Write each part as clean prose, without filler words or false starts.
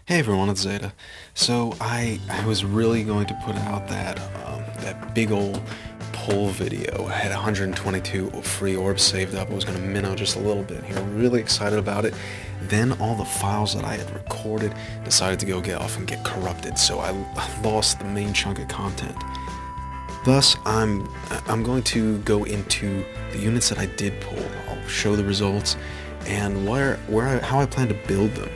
Hey everyone, it's Zeta. So I was really going to put out that big old poll video. I had 122 free orbs saved up. I was going to minnow just a little bit here. Really excited about it. Then all the files that I had recorded decided to go get off and get corrupted, so I lost the main chunk of content. Thus, I'm going to go into the units that I did pull. I'll show the results and how I plan to build them.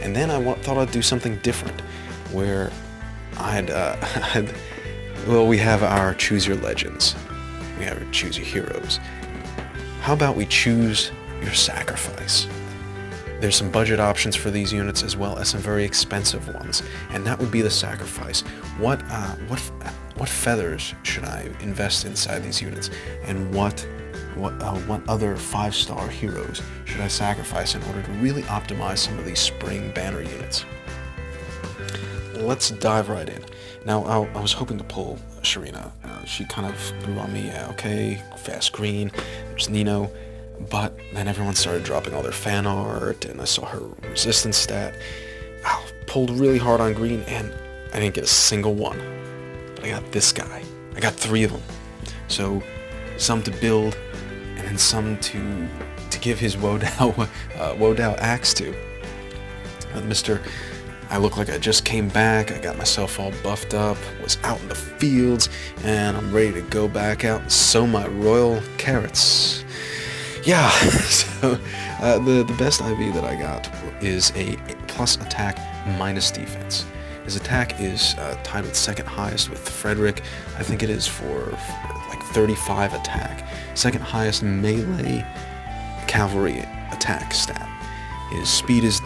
And then thought I'd do something different, where I'd, we have our choose your legends, we have our choose your heroes. How about we choose your sacrifice? There's some budget options for these units as well as some very expensive ones, and that would be the sacrifice. What feathers should I invest inside these units, and what other 5-star heroes should I sacrifice in order to really optimize some of these spring banner units? Let's dive right in. Now, I was hoping to pull Sharina. She kind of grew on me. Okay, fast green. There's Nino. But then everyone started dropping all their fan art, and I saw her resistance stat. I pulled really hard on green, and I didn't get a single one. But I got this guy. I got 3 of them. So, some to build, and then some to give his Wodao axe to. Mr. I look like I just came back, I got myself all buffed up, was out in the fields, and I'm ready to go back out and sow my royal carrots. Yeah, so the best IV that I got is a plus attack minus defense. His attack is tied with second highest with Frederick. I think it is for like 35 attack. Second highest melee cavalry attack stat. His speed is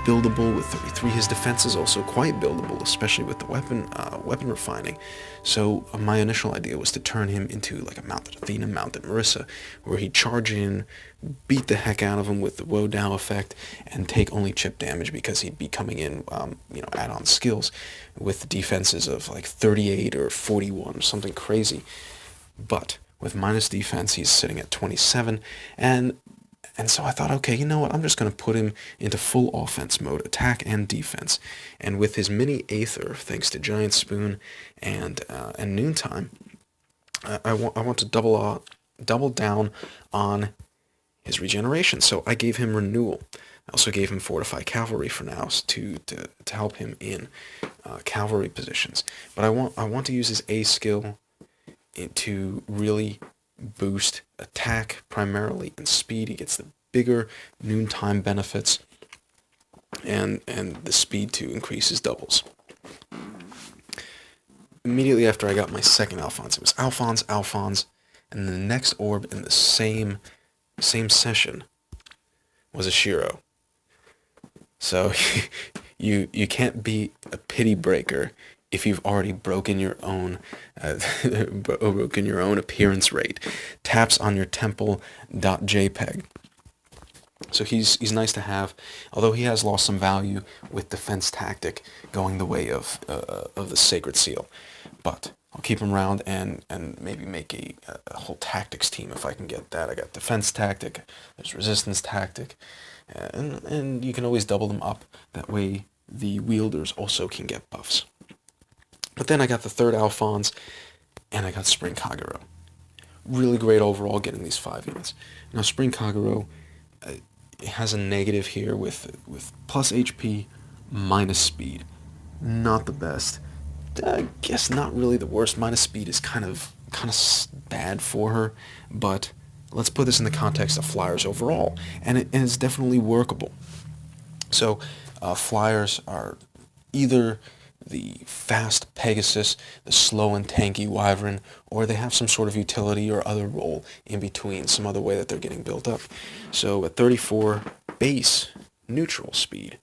buildable with 33. His defense is also quite buildable, especially with the weapon refining. So my initial idea was to turn him into like a mounted Athena, mounted Marissa, where he'd charge in, beat the heck out of him with the Wodao effect, and take only chip damage because he'd be coming in, add-on skills with defenses of like 38 or 41, something crazy. But with minus defense, he's sitting at 27, and so I thought, okay, you know what, I'm just going to put him into full offense mode, attack and defense. And with his mini Aether, thanks to Giant Spoon and Noontime, I want to double down on his regeneration. So I gave him Renewal. I also gave him Fortify Cavalry for now to help him in cavalry positions. But I want to use his A skill to really boost attack primarily and speed. He gets the bigger noontime benefits and the speed to increase his doubles. Immediately after I got my second Alphonse, it was Alphonse, and the next orb in the same session was a Shiro. So you can't be a pity breaker if you've already broken your own appearance rate. Taps on your temple.jpg. So he's nice to have, although he has lost some value with defense tactic going the way of the Sacred Seal. But I'll keep him around and maybe make a whole tactics team if I can get that. I got defense tactic, there's resistance tactic, and you can always double them up. That way the wielders also can get buffs. But then I got the third Alphonse, and I got Spring Kagero. Really great overall getting these 5 units. Now Spring Kagero has a negative here with plus HP minus speed. Not the best. I guess not really the worst. Minus speed is kind of bad for her, but let's put this in the context of flyers overall, and it's definitely workable. So flyers are either the fast Pegasus, the slow and tanky Wyvern, or they have some sort of utility or other role in between, some other way that they're getting built up. So at 34 base neutral speed,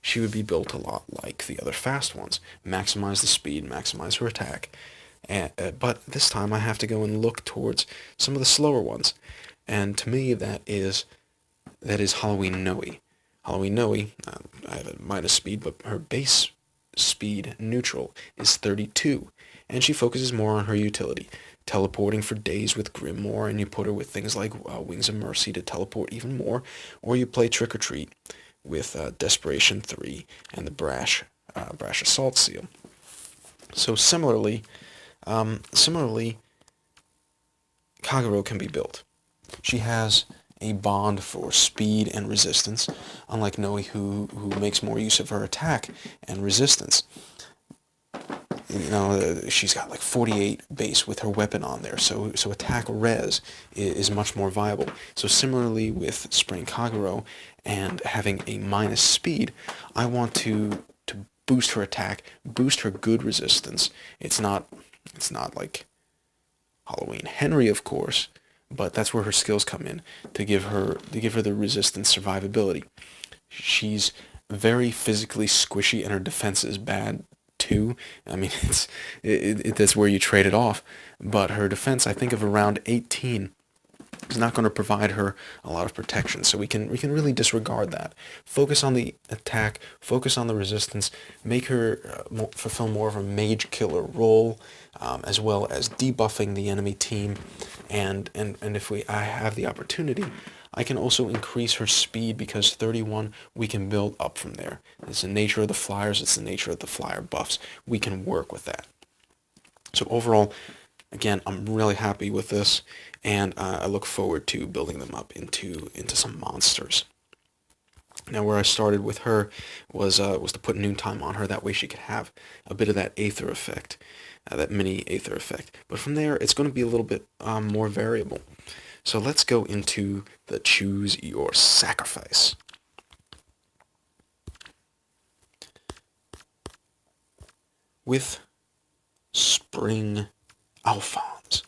she would be built a lot like the other fast ones. Maximize the speed, maximize her attack. But this time I have to go and look towards some of the slower ones. And to me that is Halloween Noe. Halloween Noe, I have a minus speed, but her base speed neutral is 32, and she focuses more on her utility, teleporting for days with Grimoire, and you put her with things like Wings of Mercy to teleport even more, or you play Trick or Treat with Desperation 3 and the Brash Assault Seal. So similarly, Kagero can be built. She has a bond for speed and resistance, unlike Noe, who makes more use of her attack and resistance. She's got like 48 base with her weapon on there, so attack res is much more viable. So similarly with Spring Kagero and having a minus speed, I want to boost her attack, boost her good resistance. It's not like Halloween Henry, of course, but that's where her skills come in to give her the resistance survivability. She's very physically squishy, and her defense is bad too. I mean, that's where you trade it off. But her defense, I think, of around 18 is not going to provide her a lot of protection. So we can really disregard that. Focus on the attack, focus on the resistance, make her fulfill more of a mage killer role, as well as debuffing the enemy team. And if I have the opportunity, I can also increase her speed, because 31 we can build up from there. It's the nature of the flyers, it's the nature of the flyer buffs. We can work with that. So overall, again, I'm really happy with this, and I look forward to building them up into some monsters. Now, where I started with her was to put Noontime on her. That way she could have a bit of that Aether effect, that mini Aether effect. But from there, it's going to be a little bit more variable. So let's go into the Choose Your Sacrifice. With Spring Alphonse,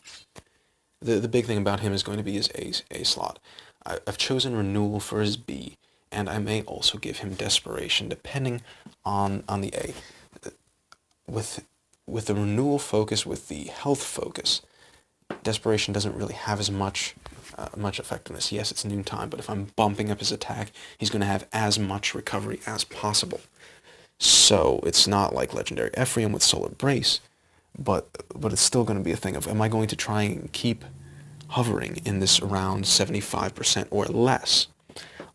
the big thing about him is going to be his A slot. I've chosen Renewal for his B, and I may also give him Desperation, depending on the A. With the Renewal focus, with the health focus, Desperation doesn't really have as much effectiveness. Yes, it's Noontime, but if I'm bumping up his attack, he's going to have as much recovery as possible. So it's not like Legendary Ephraim with Solar Brace, but it's still going to be a thing of, am I going to try and keep hovering in this around 75% or less?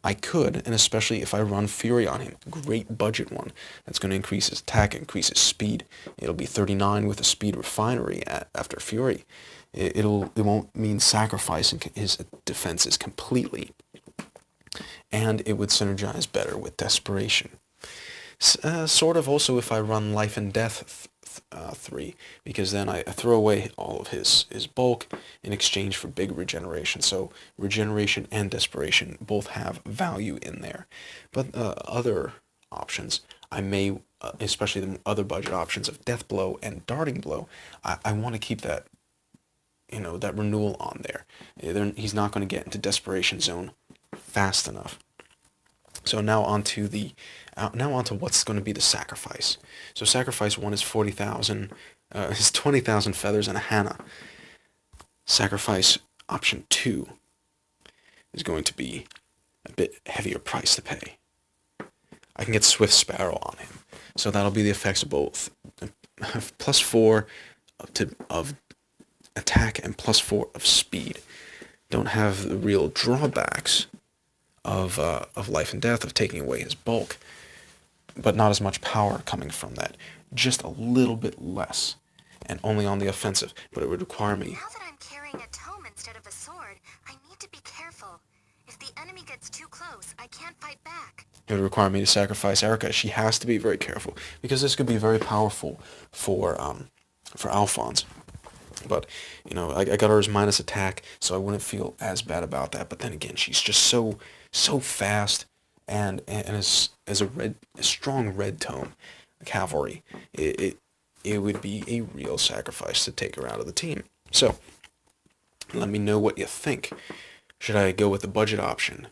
I could, and especially if I run Fury on him, great budget one, that's going to increase his attack, increase his speed. It'll be 39 with a speed refinery after Fury. It won't mean sacrificing his defenses completely, and it would synergize better with Desperation. Sort of also if I run Life and Death 3, because then I throw away all of his bulk in exchange for big regeneration. So regeneration and desperation both have value in there. But other options, I may, especially the other budget options of Death Blow and Darting Blow, I want to keep that, that renewal on there. He's not going to get into desperation zone fast enough. So now onto what's going to be the sacrifice. So sacrifice 1 is 40,000, is 20,000 feathers and a Hana. Sacrifice option 2 is going to be a bit heavier price to pay. I can get Swift Sparrow on him, so that'll be the effects of both +4 of attack and +4 of speed. Don't have the real drawbacks of Life and Death, of taking away his bulk, but not as much power coming from that. Just a little bit less, and only on the offensive, but it would require me. Now that I'm carrying a tome instead of a sword, I need to be careful. If the enemy gets too close, I can't fight back. It would require me to sacrifice Erica. She has to be very careful, because this could be very powerful for Alphonse. But, I got her as minus attack, so I wouldn't feel as bad about that. But then again, she's just so fast, and as a strong red tome cavalry, it would be a real sacrifice to take her out of the team. So, let me know what you think. Should I go with the budget option?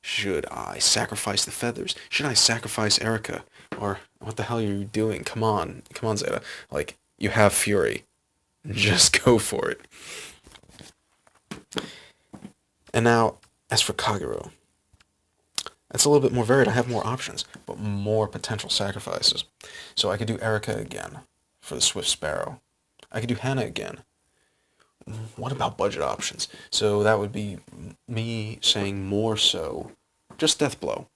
Should I sacrifice the feathers? Should I sacrifice Erica? Or what the hell are you doing? Come on, Zeta. Like, you have Fury. Just go for it. And now, as for Kagero, it's a little bit more varied. I have more options, but more potential sacrifices. So I could do Erica again for the Swift Sparrow. I could do Hannah again. What about budget options? So that would be me saying more so just Death Blow.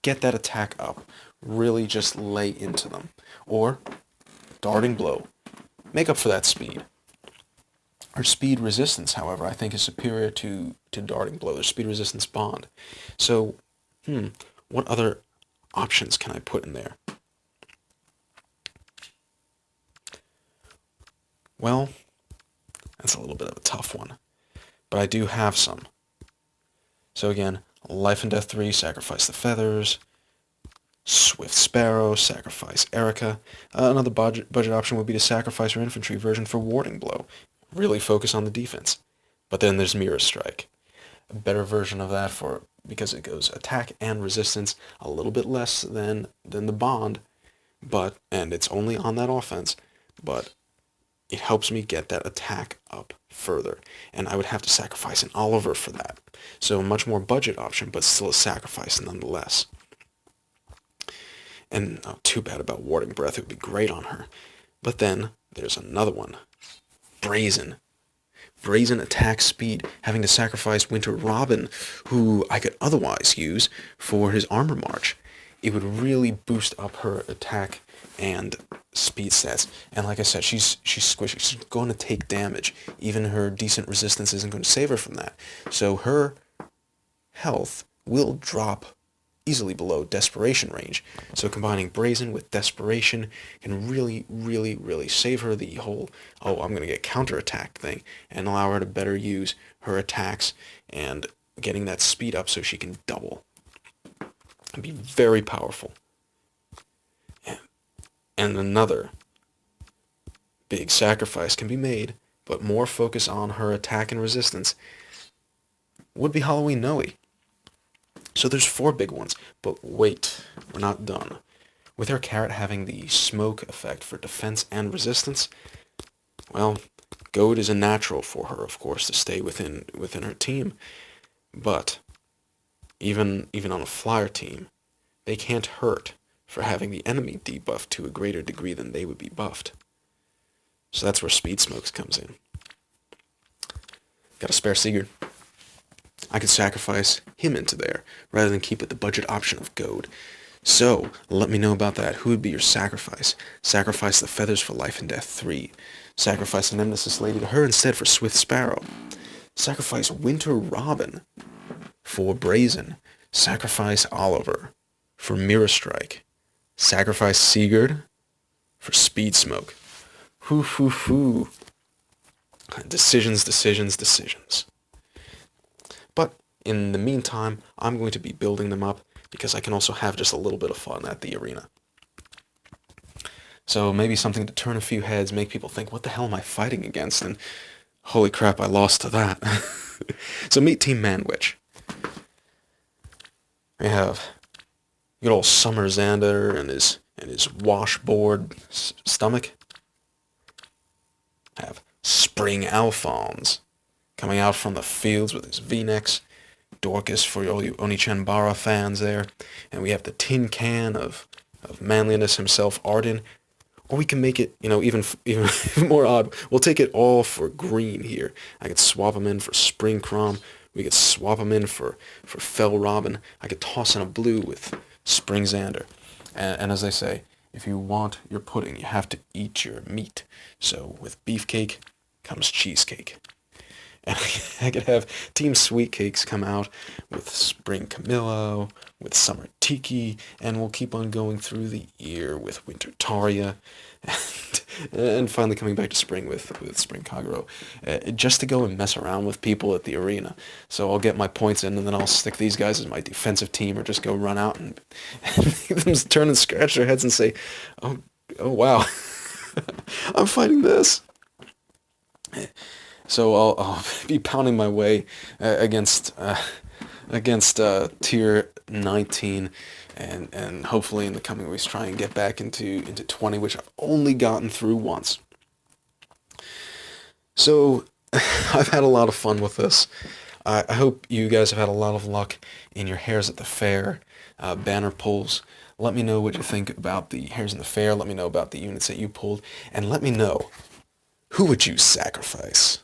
get that attack up. Really just lay into them. Or darting blow. Make up for that speed. Her speed resistance, however, I think is superior to darting blow. Their speed resistance bond. So, what other options can I put in there? Well, that's a little bit of a tough one. But I do have some. So again, Life and Death 3, sacrifice the feathers. Swift Sparrow, sacrifice Erica. Another budget option would be to sacrifice her infantry version for warding blow. Really focus on the defense. But then there's Mirror Strike. A better version of that because it goes attack and resistance, a little bit less than the bond, and it's only on that offense, but it helps me get that attack up further. And I would have to sacrifice an Oliver for that. So a much more budget option, but still a sacrifice nonetheless. And too bad about Warding Breath. It would be great on her. But then there's another one. Brazen. Brazen attack speed, having to sacrifice Winter Robin, who I could otherwise use for his armor march. It would really boost up her attack and speed stats. And like I said, she's squishy. She's going to take damage. Even her decent resistance isn't going to save her from that. So her health will drop easily below Desperation range. So combining Brazen with Desperation can really, really, really save her the whole, I'm going to get counterattack thing, and allow her to better use her attacks and getting that speed up so she can double. It'd be very powerful. And another big sacrifice can be made, but more focus on her attack and resistance, would be Halloween Noe. So there's 4 big ones, but wait, we're not done. With her carrot having the smoke effect for defense and resistance, well, Goad is a natural for her, of course, to stay within her team. But even on a flyer team, they can't hurt for having the enemy debuffed to a greater degree than they would be buffed. So that's where Speed Smokes comes in. Got a spare Sigurd. I could sacrifice him into there, rather than keep it the budget option of Goad. So, let me know about that. Who would be your sacrifice? Sacrifice the feathers for Life and Death 3. Sacrifice the Nemesis Lady to her instead for Swift Sparrow. Sacrifice Winter Robin for Brazen. Sacrifice Oliver for Mirror Strike. Sacrifice Sigurd for Speed Smoke. Hoo. Decisions. But in the meantime, I'm going to be building them up because I can also have just a little bit of fun at the arena. So maybe something to turn a few heads, make people think, what the hell am I fighting against? And holy crap, I lost to that. So meet Team Manwich. We have good old Summer Xander and his washboard stomach. Have Spring Alphonse coming out from the fields with his V-necks. Dorcas for all you Onichanbara fans there. And we have the tin can of manliness himself, Arden. Or we can make it, even more odd. We'll take it all for green here. I could swap him in for Spring Crom. We could swap him in for Fell Robin. I could toss in a blue with Spring Xander. And as I say, if you want your pudding, you have to eat your meat. So with beefcake comes cheesecake. And I could have Team Sweet Cakes come out with Spring Camillo, with Summer Tiki, and we'll keep on going through the year with Winter Taria, and finally coming back to spring with Spring Kagero, just to go and mess around with people at the arena. So I'll get my points in, and then I'll stick these guys as my defensive team, or just go run out and make them turn and scratch their heads and say, oh wow, I'm fighting this. So I'll be pounding my way against tier 19, and hopefully in the coming weeks try and get back into 20, which I've only gotten through once. So I've had a lot of fun with this. I hope you guys have had a lot of luck in your Hares at the Fair banner pulls. Let me know what you think about the Hares in the Fair. Let me know about the units that you pulled, and let me know, who would you sacrifice?